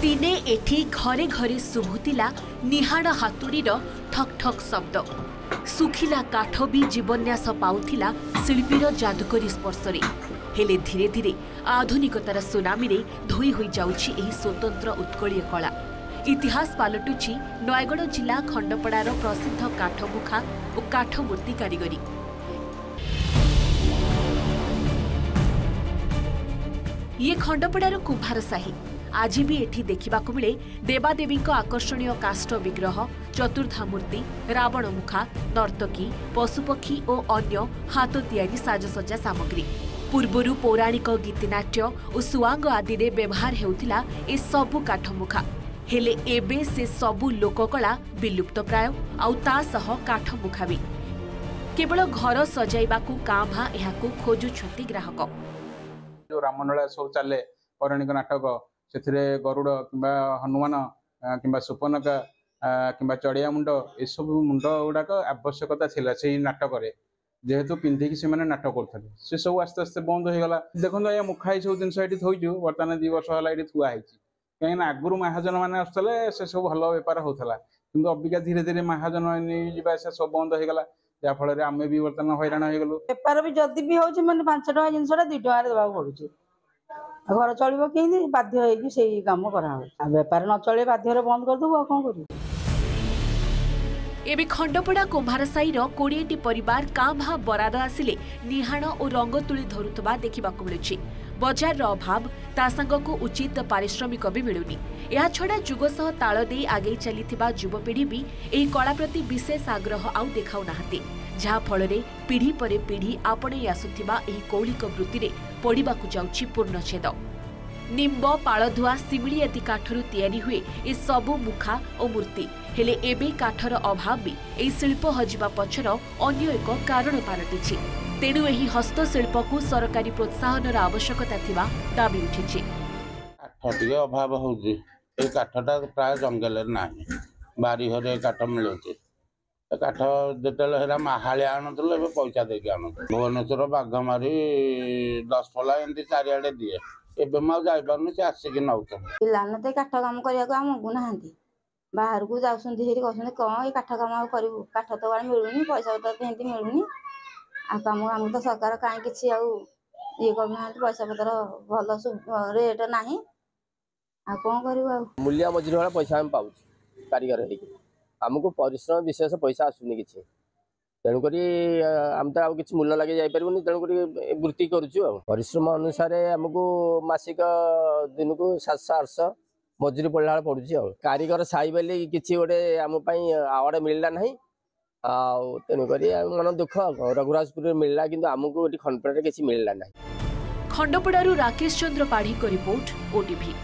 दिने एठी घरे घरे शुभुतिला निहाण हातुड़ीर ठक ठक शब्द। सुखिला काठ भी जीवन्यास पाउथिला शिल्पीर जादुकरी स्पर्शरे। हेले धीरे धीरे आधुनिकतार सुनामी रे धोई होई जाउछि एही स्वतंत्र उत्कलीय कला। इतिहास पालटुछि नयगढ़ जिला खंडपड़ार प्रसिद्ध काठमुखा और काठ मूर्ति कारीगरी। ये खंडपड़ार कुम्भार साही। आज भी एठी देखा मिले देवादेवी आकर्षणीय काष्ठ विग्रह, चतुर्धा मूर्ति, रावण मुखा, नर्तकी, पशुपक्षी और अन्य हाथ तियारी साजसज्जा सामग्री। पूर्वरु पौराणिक गीतनाट्य और सुआंग आदि रे व्यवहार हेउथिला ए सबु काठमुखा। हेले एबे से सबु लोककला विलुप्त प्राय आउ ता सह काठमुखा भी केवल घर सजाइबाकू कां भां एहाकू खोजुछंती ग्राहक। जो रामनला सब चले पौराणिक नाटक से गरुड़ किंबा हनुमान किंबा सुपनका किंबा चढ़िया मुंड ये सब मुंड गुड़ाक आवश्यकता थिला से नाटक जेहेतु पिंधिकी से नाटक करते से सब आस्ते आस्ते बंद हो गला। देखो ये मुखा सब जिन थोचु बर्तमान 2 वर्ष है थुआ कहीं आगुरी महाजन मैंने आसुले से सब भल बेपार होता कि अबिका धीरे धीरे महाजन नहीं से सब बंद हो गला जहाँफल आम भी बर्तमान हैरान हो गलु। बेपार भी जदि भी हो 5 टका जिनसा 2 टका देवाक पड़ुଛି। घर चलो कि बाध्य कम करा बेपार न चले बाध्य बंद करदेबू कौन कर। एबे खंडपड़ा कुम्भार साईर 20टी परिवार कां भां बराद आसिले निहाण और रंग तुली धरुतबा देखिबाकू मिलुछि। बजार अभाव ता संगको उचित पारिश्रमिक भी मिलुनी। या छड़ा जुग सह ताल दे आगे चलीथिबा युवपीढ़ी भी एही कला प्रति विशेष आग्रह आउ देखाउ नाहंती, जहा फलरे पीढ़ी परे पीढ़ी आपणे आसुथिबा एही कौलिक वृत्ति रे पड़िबाकू जाउछि पूर्णछेद। निम्ब, पाळधुआ, सिमिली आदि काठरू तैयारी हुए ए सबु मुखा और मूर्ति। हेले एबे काठर अभाव भी एही शिल्प हजिबा पछर अन्य एक कारण पालटिछि। तेणु एही हस्तशिल्प को सरकारी प्रोत्साहन आवश्यकता थिबा दाबी उठिछि। काठ टिके अभाव होउछि। ए काठटा प्राय जंगल नाही, बारी घरे काठ मिलुछि। काठ जेतेले हेरा माहालिया आनुथलो एबे पैसा देके आनुथलो। भुवनेश्वर बाघमारी 10 पला एंती चारिआडे दिए। एबे मा जाई पारनु से आसी नौत पिलाने तो काठ काम करिया आमगु नाहांती बाहर को जाउछंती हेरी कहछंती कौन ए काठ काम करिवु काठ तो वाला मिलुनी पैसा पतर हेंती मिलुनी आ काम हम तो सरकार काई किछि आ ये करना पैसा पतर भल रेट नाही आ कौन करिवु आ मूल्य मजूरी वाला पैसा हम पाउछ कारीगर हेकी हमको परिश्रम विशेष पैसा आसुनी किछि। तेणुक आम तो किसी मूल्य लगे जापर तेणुक वृत्ति करुचु। परिश्रम अनुसार आमको मासिक दिन को 700-800 मजूरी पड़ा पड़ुची। कारीगर साई बेली किसी गोटे आम आवार्ड मिलला ना तेणुक मन दुख रघुराजपुर मिलला कि आमको खंडपड़ा किसी मिलला ना। खंडपड़ारू राकेश चंद्र पाढ़ी को रिपोर्ट, OTV।